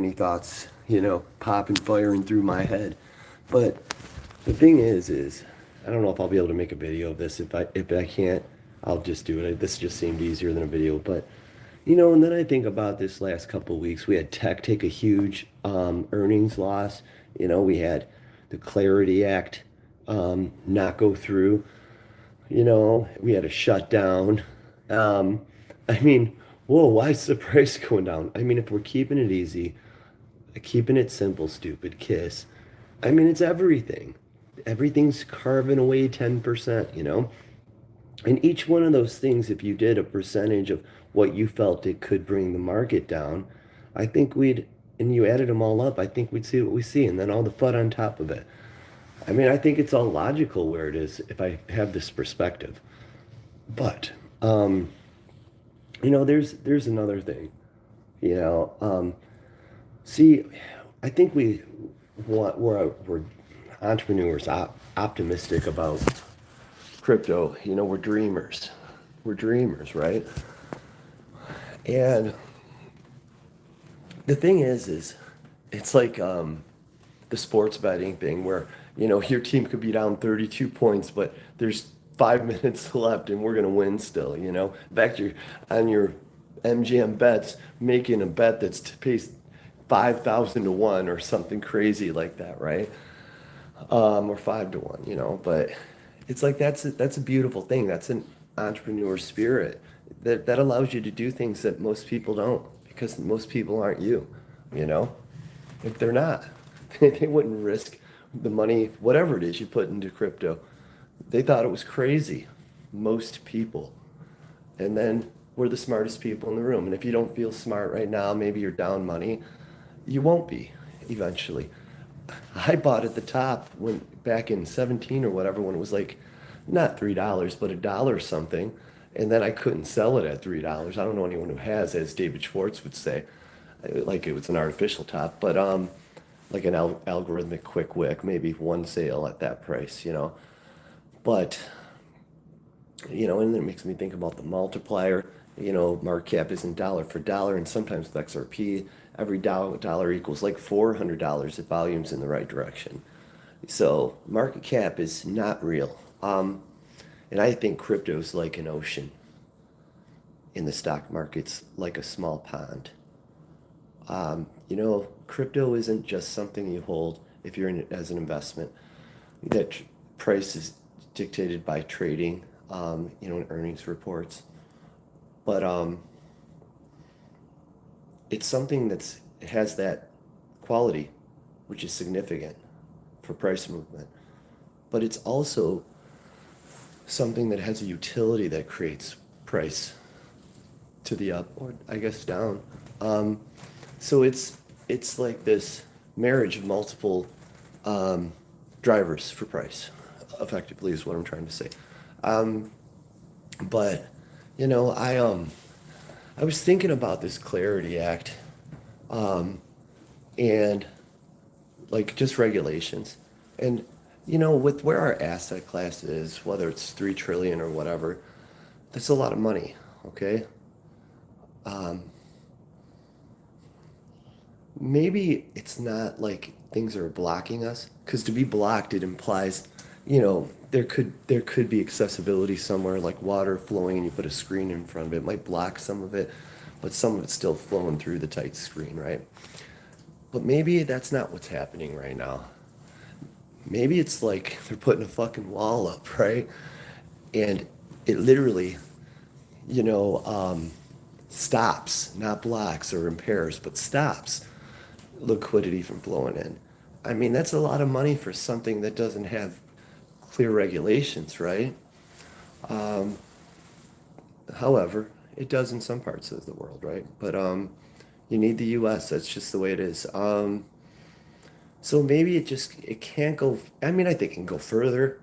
many thoughts, popping, firing through my head. But the thing is, I don't know if I'll be able to make a video of this. If I can't, I'll just do it. This just seemed easier than a video. But and then I think about this last couple of weeks. We had tech take a huge earnings loss. We had the Clarity Act not go through. We had a shutdown. Um, I mean, whoa, why is the price going down? I mean, if we're keeping it easy, keeping it simple, stupid kiss. I mean, it's everything. Everything's carving away 10%. And each one of those things, if you did a percentage of what you felt it could bring the market down, I think and you added them all up, I think we'd see what we see, and then all the FUD on top of it. I mean, I think it's all logical where it is if I have this perspective. But, there's another thing, you know. See, I think we're entrepreneurs, optimistic about crypto. We're dreamers. We're dreamers, right? And the thing is it's like the sports betting thing where your team could be down 32 points, but there's 5 minutes left and we're gonna win still. In fact, you're on your MGM bets making a bet that's pays 5,000 to one or something crazy like that, right? Or 5 to 1. But it's like that's a beautiful thing. That's an entrepreneur spirit that allows you to do things that most people don't because most people aren't you, you know? If they're not, they wouldn't risk the money, whatever it is you put into crypto. They thought it was crazy, most people. And then we're the smartest people in the room. And if you don't feel smart right now, maybe you're down money, you won't be eventually. I bought at the top when back in 17 or whatever when it was like not $3, but $1 something. And then I couldn't sell it at $3. I don't know anyone who has, as David Schwartz would say, like it was an artificial top, but like an algorithmic quick wick, maybe one sale at that price. But and then it makes me think about the multiplier. Market cap isn't dollar for dollar, and sometimes with XRP, every dollar equals like $400 if volume's in the right direction. So market cap is not real. And I think crypto's like an ocean, in the stock market's like a small pond. Crypto isn't just something you hold if you're in it as an investment. That price is dictated by trading, and earnings reports. But it's something it has that quality, which is significant for price movement. But it's also something that has a utility that creates price to the up or I guess down. So it's like this marriage of multiple drivers for price, effectively is what I'm trying to say. But I was thinking about this Clarity Act, and like just regulations, and with where our asset class is, whether it's 3 trillion or whatever, that's a lot of money. Okay. Maybe it's not like things are blocking us, because to be blocked, it implies, there could be accessibility somewhere, like water flowing, and you put a screen in front of it. It might block some of it, but some of it's still flowing through the tight screen, right? But maybe that's not what's happening right now. Maybe it's like they're putting a fucking wall up, right? And it literally, stops, not blocks or impairs, but stops liquidity from flowing in. I mean, that's a lot of money for something that doesn't have clear regulations, right? However, it does in some parts of the world, right? But you need the U.S. That's just the way it is. So maybe it can't go. I mean, I think it can go further,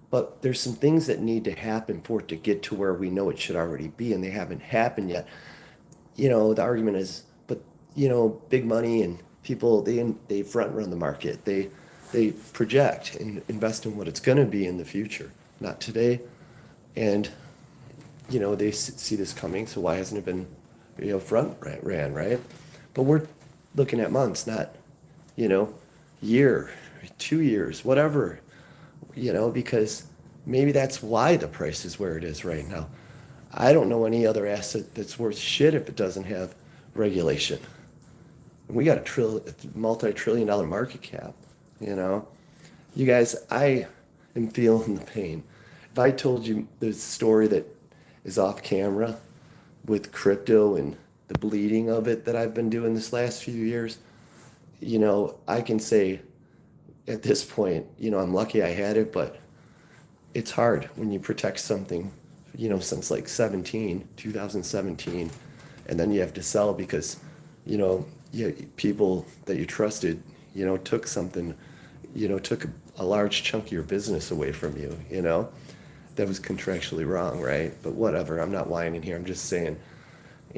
but there's some things that need to happen for it to get to where we know it should already be, and they haven't happened yet. The argument is, but big money and people, they front run the market. They project and invest in what it's going to be in the future, not today. And they see this coming, so why hasn't it been front ran, right? But looking at months, not, you know, year, 2 years, whatever, because maybe that's why the price is where it is right now. I don't know any other asset that's worth shit if it doesn't have regulation. We got multi-trillion dollar market cap, you know. You guys, I am feeling the pain. If I told you the story that is off camera with crypto and the bleeding of it that I've been doing this last few years, I can say at this point, I'm lucky I had it, but it's hard when you protect something, since like 2017, and then you have to sell because, people that you trusted, took something, took a large chunk of your business away from you, that was contractually wrong, right? But whatever, I'm not whining here. I'm just saying,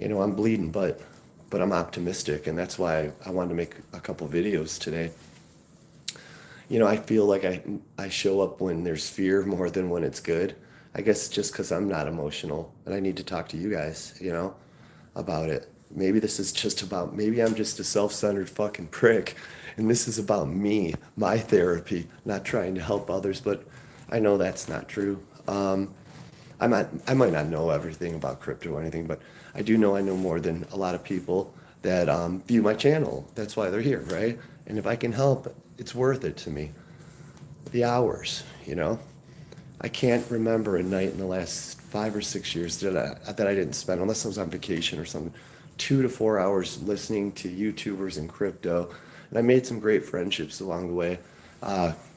I'm bleeding, but I'm optimistic, and that's why I wanted to make a couple videos today. I feel like I show up when there's fear more than when it's good. I guess just because I'm not emotional, and I need to talk to you guys, about it. Maybe this is just about, maybe I'm just a self-centered fucking prick, and this is about me, my therapy, not trying to help others, but I know that's not true. I might not know everything about crypto or anything, but I do know I know more than a lot of people that view my channel. That's why they're here, right? And if I can help, it's worth it to me. The hours, I can't remember a night in the last 5 or 6 years that I didn't spend, unless I was on vacation or something, 2 to 4 hours listening to YouTubers and crypto. And I made some great friendships along the way.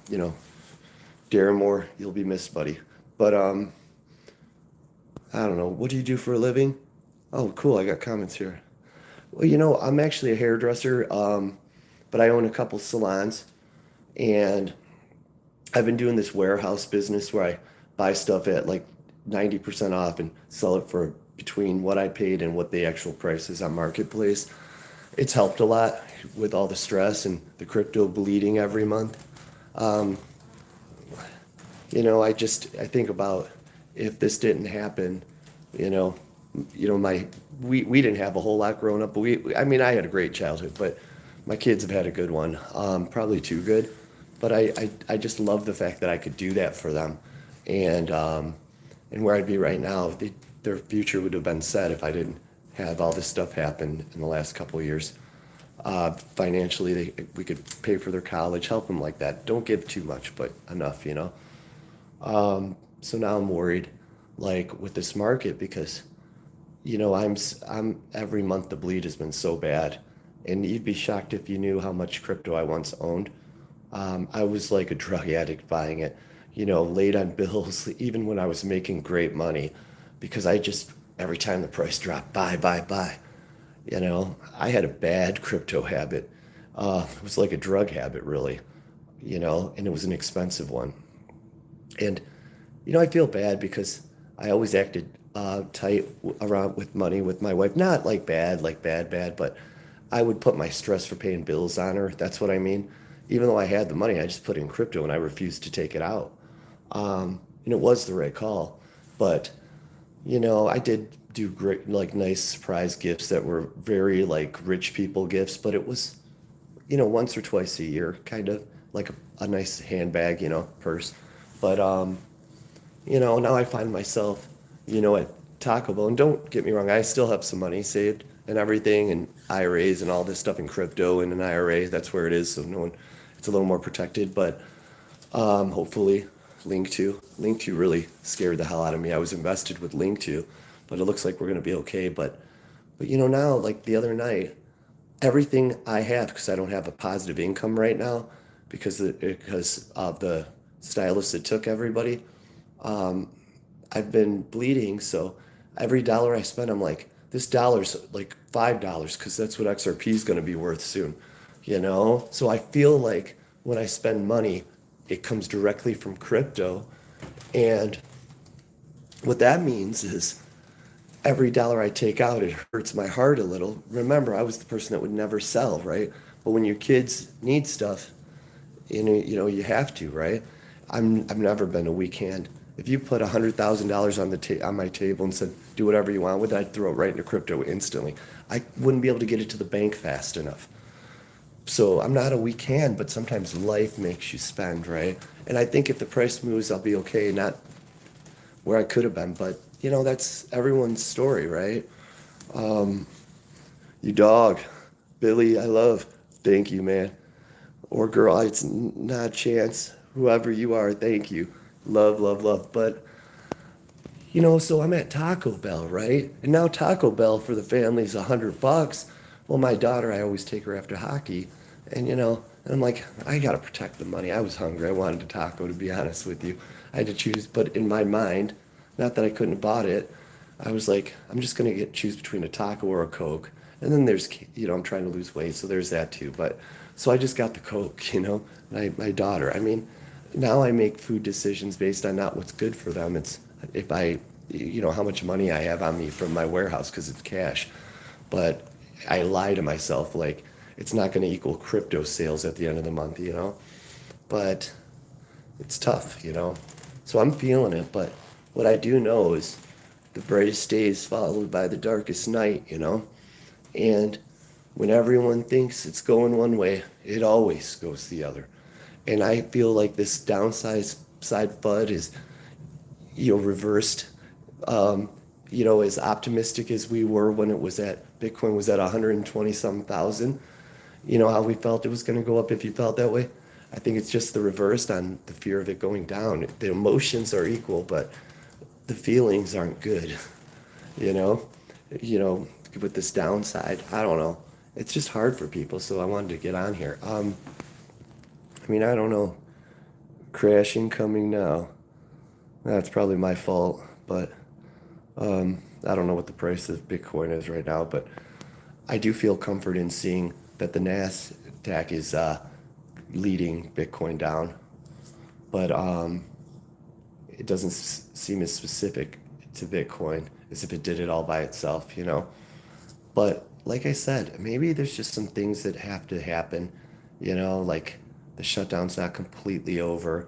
You know, Darren Moore, you'll be missed, buddy. But I don't know. What do you do for a living? Oh, cool. I got comments here. Well, I'm actually a hairdresser, but I own a couple salons, and I've been doing this warehouse business where I buy stuff at like 90% off and sell it for between what I paid and what the actual price is on Marketplace. It's helped a lot with all the stress and the crypto bleeding every month. Um, I think about if this didn't happen, you know, we didn't have a whole lot growing up, but I mean, I had a great childhood, but my kids have had a good one, probably too good. But I just love the fact that I could do that for them, and where I'd be right now, their future would have been set if I didn't have all this stuff happen in the last couple of years. Financially, we could pay for their college, help them like that. Don't give too much, but enough. So now I'm worried, like with this market, because I'm every month the bleed has been so bad, and you'd be shocked if you knew how much crypto I once owned. I was like a drug addict buying it, late on bills, even when I was making great money, because every time the price dropped, buy, buy, buy. I had a bad crypto habit. It was like a drug habit, really, and it was an expensive one. And, I feel bad because I always acted tight around with money with my wife. Not like bad, like bad, bad, but I would put my stress for paying bills on her. That's what I mean. Even though I had the money, I just put it in crypto and I refused to take it out. And it was the right call. But, I did do great, like nice surprise gifts that were very like rich people gifts, but it was, once or twice a year, kind of like a nice handbag, purse. But, now I find myself, at Taco Bell, and don't get me wrong, I still have some money saved and everything, and IRAs and all this stuff in crypto and an IRA. That's where it is, so no one, it's a little more protected. But hopefully, Link2 really scared the hell out of me. I was invested with Link2, but it looks like we're gonna be okay. But now, like the other night, everything I have, because I don't have a positive income right now, because of the stylist that took everybody. I've been bleeding, so every dollar I spend, I'm like, this dollar's like $5 because that's what XRP is going to be worth soon. So I feel like when I spend money, it comes directly from crypto, and what that means is every dollar I take out, it hurts my heart a little. Remember, I was the person that would never sell, right? But when your kids need stuff, you have to, right? I've never been a weak hand. If you put $100,000 on my table and said, do whatever you want with it, I'd throw it right into crypto instantly. I wouldn't be able to get it to the bank fast enough. So I'm not a we can, but sometimes life makes you spend, right? And I think if the price moves, I'll be okay, not where I could have been. But that's everyone's story, right? You dog, Billy, I love. Thank you, man. Or girl, it's not a chance. Whoever you are, thank you. Love, love, love. But so I'm at Taco Bell, right? And now Taco Bell for the family is $100. Well, my daughter, I always take her after hockey, and I'm like, I gotta protect the money. I was hungry. I wanted a taco, to be honest with you. I had to choose, but in my mind, not that I couldn't have bought it, I was like, I'm just gonna choose between a taco or a Coke. And then there's, I'm trying to lose weight, so there's that too. But so I just got the Coke, my daughter. I mean, now I make food decisions based on not what's good for them. It's if I, how much money I have on me from my warehouse because it's cash. But I lie to myself like it's not going to equal crypto sales at the end of the month. But it's tough. So I'm feeling it. But what I do know is the brightest day is followed by the darkest night. And when everyone thinks it's going one way, it always goes the other. And I feel like this downside side FUD is, reversed. As optimistic as we were when Bitcoin was at 120 some thousand, how we felt it was going to go up if you felt that way. I think it's just the reverse on the fear of it going down. The emotions are equal, but the feelings aren't good, you know, you know, with this downside. I don't know. It's just hard for people. So I wanted to get on here. I don't know. Crashing coming now. That's probably my fault, but I don't know what the price of Bitcoin is right now, but I do feel comfort in seeing that the Nasdaq is leading Bitcoin down, but it doesn't seem as specific to Bitcoin as if it did it all by itself. But like I said, maybe there's just some things that have to happen, like the shutdown's not completely over.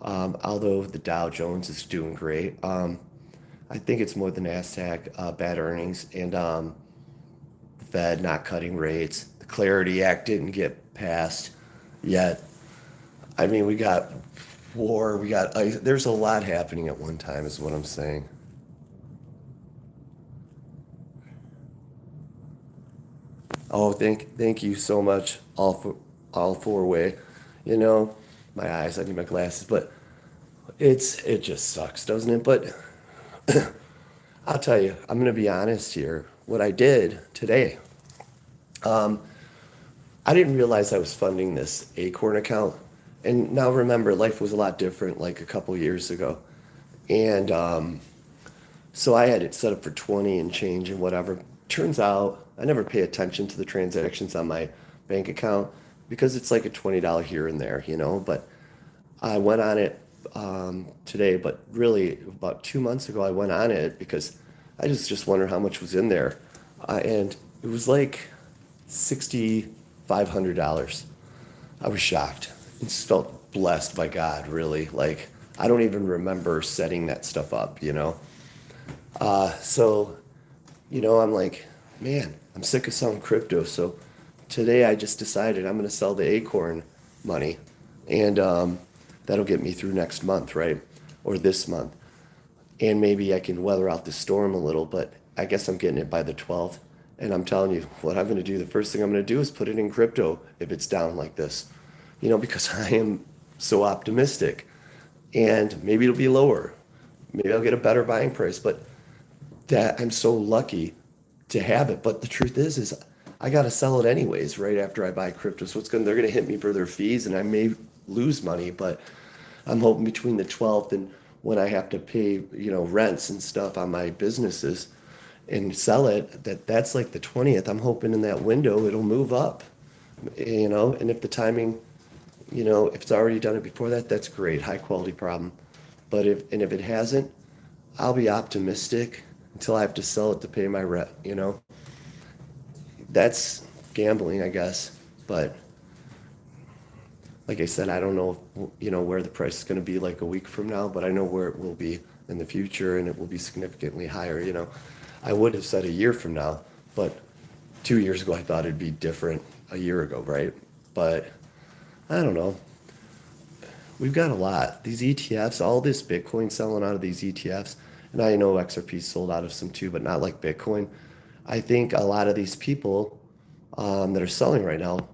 Although the Dow Jones is doing great. I think it's more the Nasdaq, bad earnings, and the Fed not cutting rates. The Clarity Act didn't get passed yet. We got war, there's a lot happening at one time, is what I'm saying. Oh, thank you so much, all four way. You know, my eyes, I need my glasses, but it just sucks, doesn't it? But I'll tell you, I'm gonna be honest here. What I did today, I didn't realize I was funding this Acorn account. And now remember, life was a lot different like a couple years ago. And so I had it set up for 20 and change and whatever. Turns out I never pay attention to the transactions on my bank account because it's like a $20 here and there. But I went on it today, but really about 2 months ago, I went on it because I just wondered how much was in there. And it was like $6,500. I was shocked. I just felt blessed by God, really. Like, I don't even remember setting that stuff up. So, I'm like, man, I'm sick of selling crypto. So today I just decided I'm going to sell the Acorn money. And that'll get me through next month, right? Or this month. And maybe I can weather out the storm a little, but I guess I'm getting it by the 12th. And I'm telling you, what I'm going to do, the first thing I'm going to do is put it in crypto if it's down like this, because I am so optimistic. And maybe it'll be lower. Maybe I'll get a better buying price, but that I'm so lucky to have it. But the truth is I got to sell it anyways right after I buy crypto. So they're going to hit me for their fees and I may lose money, but I'm hoping between the 12th and when I have to pay, rents and stuff on my businesses and sell it, that's like the 20th. I'm hoping in that window it'll move up, and if the timing, if it's already done it before that, that's great, high quality problem. But if it hasn't, I'll be optimistic until I have to sell it to pay my rent. That's gambling, I guess. But like I said, I don't know, where the price is going to be like a week from now, but I know where it will be in the future and it will be significantly higher. I would have said a year from now, but 2 years ago I thought it'd be different. a year ago, right? But I don't know. We've got a lot. These ETFs, all this Bitcoin selling out of these ETFs, and I know XRP sold out of some too, but not like Bitcoin. I think a lot of these people that are selling right now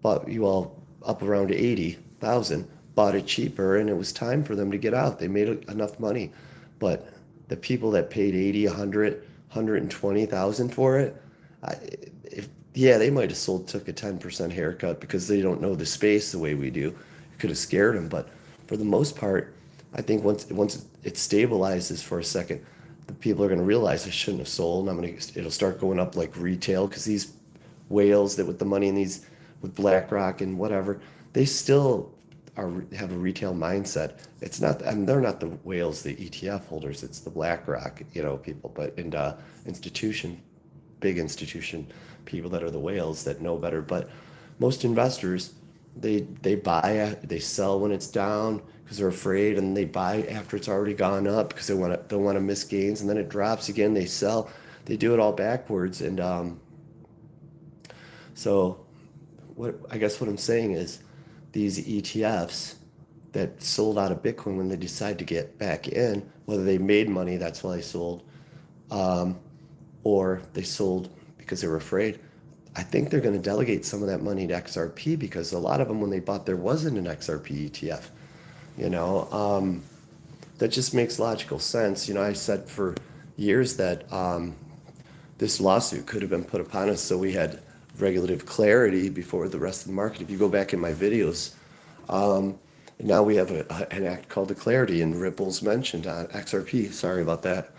bought you all up around 80,000, bought it cheaper, and it was time for them to get out. They made enough money. But the people that paid 80, 100, 120,000 for it, I, if yeah, they might have sold, took a 10% haircut because they don't know the space the way we do. It could have scared them, but for the most part, I think once it stabilizes for a second, the people are going to realize I shouldn't have sold. It'll start going up like retail because these whales that with the money in these with BlackRock and whatever, they still have a retail mindset. It's not, I mean, they're not the whales, the ETF holders. It's the BlackRock, people, but institution, big institution people that are the whales that know better. But most investors, they buy, they sell when it's down because they're afraid, and they buy after it's already gone up because don't want to miss gains, and then it drops again. They sell. They do it all backwards, and so what I'm saying is these ETFs that sold out of Bitcoin when they decide to get back in, whether they made money, that's why they sold, or they sold because they were afraid. I think they're going to delegate some of that money to XRP because a lot of them, when they bought, there wasn't an XRP ETF. You know, that just makes logical sense. I said for years that this lawsuit could have been put upon us so we had regulative clarity before the rest of the market. If you go back in my videos, now we have an act called the Clarity, and Ripple's mentioned on XRP. Sorry about that.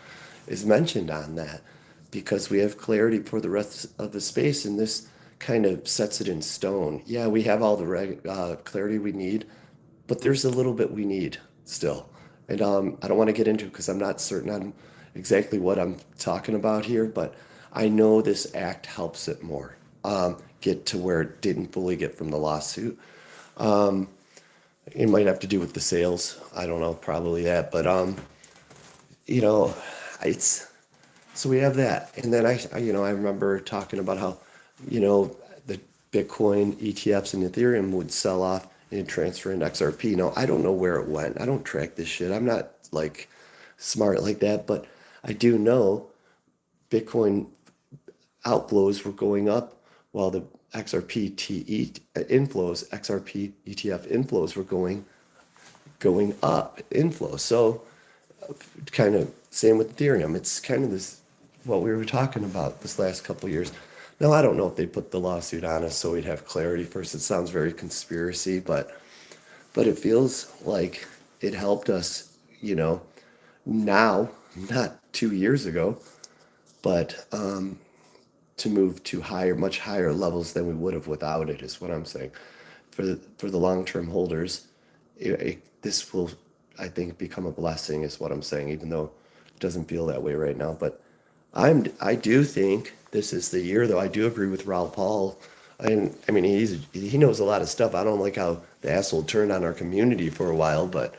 Is mentioned on that because we have clarity for the rest of the space, and this kind of sets it in stone. Yeah, we have all the clarity we need, but there's a little bit we need still. And I don't want to get into it because I'm not certain on exactly what I'm talking about here, but I know this act helps it more get to where it didn't fully get from the lawsuit. It might have to do with the sales. I don't know, probably that. But you know, it's so we have that, and then I remember talking about how the Bitcoin ETFs and Ethereum would sell off and transfer into XRP. Now I don't know where it went. I don't track this shit. I'm not like smart like that, but I do know Bitcoin outflows were going up while the XRP ETF inflows were going up inflows. So kind of same with Ethereum. It's kind of this what we were talking about this last couple of years. Now I don't know if they put the lawsuit on us so we'd have clarity first. It sounds very conspiracy, but it feels like it helped us, now, not 2 years ago, but to move to much higher levels than we would have without it, is what I'm saying. For the long-term holders, this will, I think, become a blessing, is what I'm saying, even though it doesn't feel that way right now. But I do think this is the year, though. I do agree with Raul Paul. I mean, he knows a lot of stuff. I don't like how the asshole turned on our community for a while, but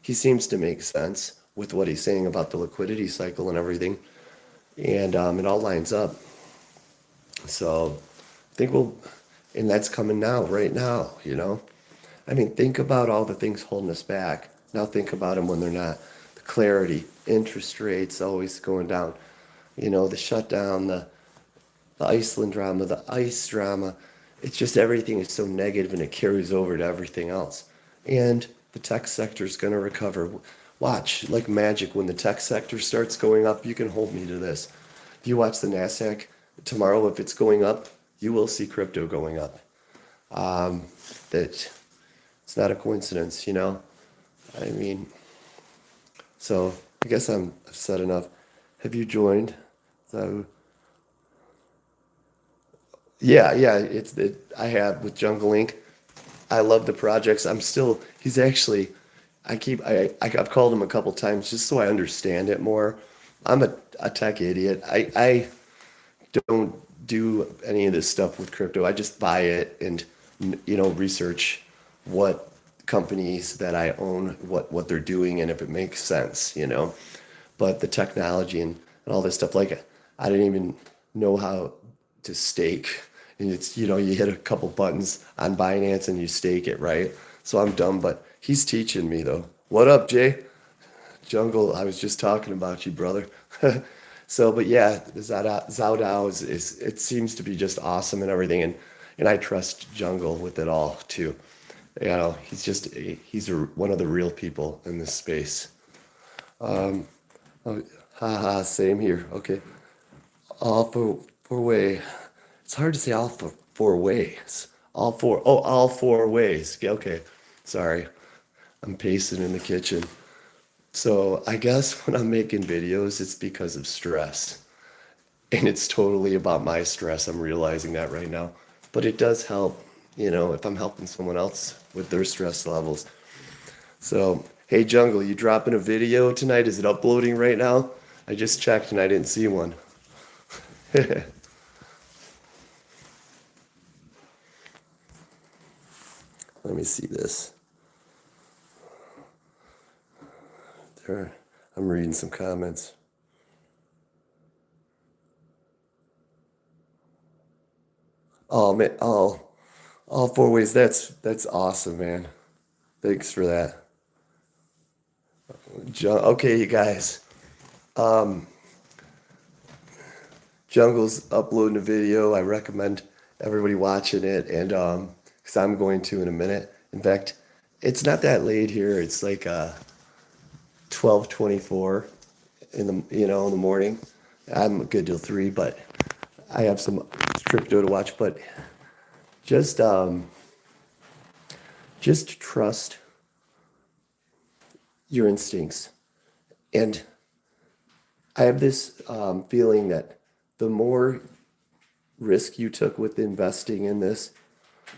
he seems to make sense with what he's saying about the liquidity cycle and everything. And it all lines up. So I think and that's coming now, right now, I mean, think about all the things holding us back. Now think about them when they're not. The clarity, interest rates always going down, the shutdown, the Iceland drama, the ICE drama. It's just everything is so negative and it carries over to everything else. And the tech sector is going to recover. Watch, like magic, when the tech sector starts going up, you can hold me to this. If you watch the NASDAQ tomorrow, if it's going up, you will see crypto going up. That it's not a coincidence, I mean, so I guess I've said enough. Have you joined? So yeah, I have with Jungle Inc. I love the projects. He's actually, I've called him a couple times just so I understand it more. I'm a tech idiot. I don't do any of this stuff with crypto. I just buy it and, research what companies that I own, what they're doing, and if it makes sense, But the technology and all this stuff, like I didn't even know how to stake, and it's, you hit a couple buttons on Binance and you stake it, right? So I'm dumb, but he's teaching me though. What up, Jay? Jungle, I was just talking about you, brother. So, but yeah, Zhao Dao it seems to be just awesome and everything, and I trust Jungle with it all too. One of the real people in this space. Oh, haha, same here. Okay, all four way. It's hard to say all four ways. All four ways. Yeah, okay, sorry, I'm pacing in the kitchen. So I guess when I'm making videos, it's because of stress. And it's totally about my stress. I'm realizing that right now. But it does help, if I'm helping someone else with their stress levels. So, hey, Jungle, you dropping a video tonight? Is it uploading right now? I just checked and I didn't see one. Let me see this. There, I'm reading some comments. Oh man, all four ways. That's awesome, man. Thanks for that. Okay, you guys. Jungle's uploading a video. I recommend everybody watching it, and because I'm going to in a minute. In fact, it's not that late here. It's like 12:24 in the morning. I'm good till 3, but I have some crypto to watch. But just um, just trust your instincts, and I have this feeling that the more risk you took with investing in this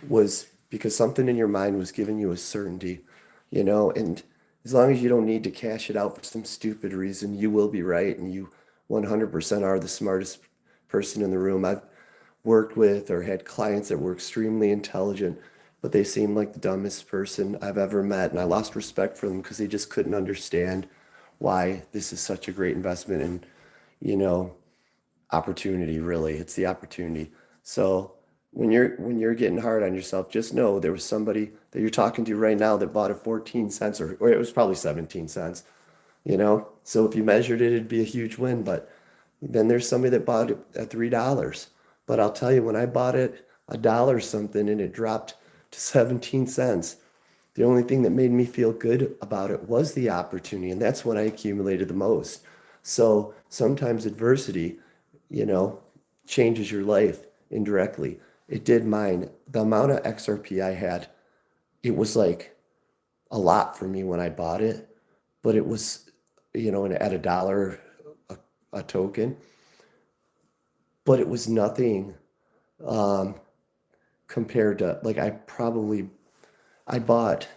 was because something in your mind was giving you a certainty, and as long as you don't need to cash it out for some stupid reason, you will be right, and you 100% are the smartest person in the room. I've worked with or had clients that were extremely intelligent, but they seemed like the dumbest person I've ever met, and I lost respect for them because they just couldn't understand why this is such a great investment and, you know, opportunity. Really, it's the opportunity. So when you're getting hard on yourself, just know there was somebody that you're talking to right now that bought it 14 cents, or it was probably 17 cents, so if you measured it, it'd be a huge win. But then there's somebody that bought it at $3. But I'll tell you, when I bought it a dollar something and it dropped to 17 cents, the only thing that made me feel good about it was the opportunity, and that's when I accumulated the most. So sometimes adversity, you know, changes your life indirectly. It did mine. The amount of XRP I had, it was like a lot for me when I bought it, but it was, at a dollar a, a token, but it was nothing um, compared to, like, I bought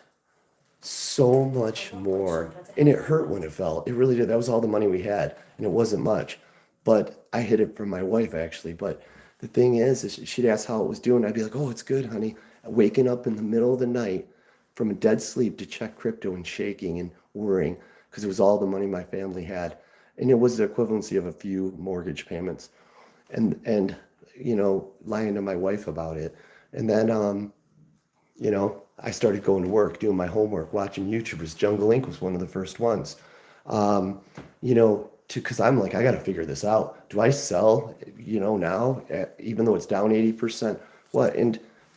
so much more, and it hurt when it fell. It really did. That was all the money we had, and it wasn't much. But I hid it from my wife, actually. But the thing is she'd ask how it was doing. I'd be like, "Oh, it's good, honey." Waking up in the middle of the night from a dead sleep to check crypto and shaking and worrying because it was all the money my family had, and it was the equivalency of a few mortgage payments, and lying to my wife about it, and then I started going to work, doing my homework, watching YouTubers. Jungle Inc. was one of the first ones. Because I'm like, I got to figure this out. Do I sell, now, even though it's down 80%? What?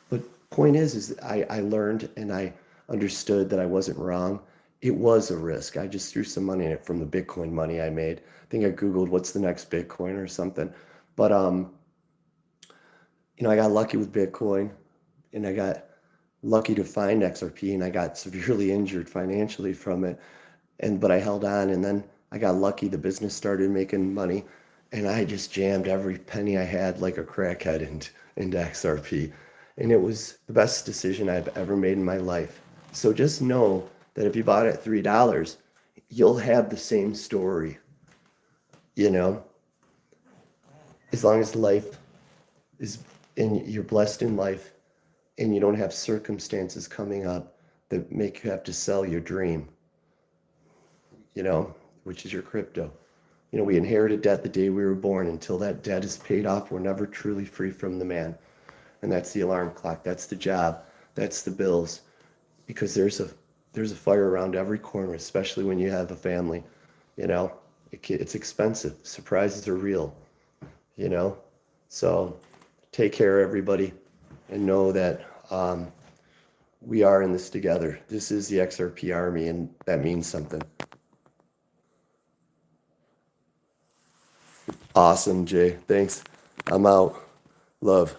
But point is I learned and I understood that I wasn't wrong. It was a risk. I just threw some money in it from the Bitcoin money I made. I think I Googled what's the next Bitcoin or something. But, I got lucky with Bitcoin, and I got lucky to find XRP, and I got severely injured financially from it. But I held on, and then I got lucky. The business started making money, and I just jammed every penny I had like a crackhead into XRP. And it was the best decision I've ever made in my life. So just know that if you bought it at $3, you'll have the same story, you know, as long as life is, and you're blessed in life, and you don't have circumstances coming up that make you have to sell your dream, which is your crypto. We inherited debt the day we were born. Until that debt is paid off, we're never truly free from the man. and that's the alarm clock, that's the job, that's the bills, because there's a fire around every corner, especially when you have a family. You know, it's expensive. Surprises are real. You know, so take care, everybody, and know that we are in this together. This is the XRP Army, and that means something. Awesome, Jay. Thanks. I'm out. Love.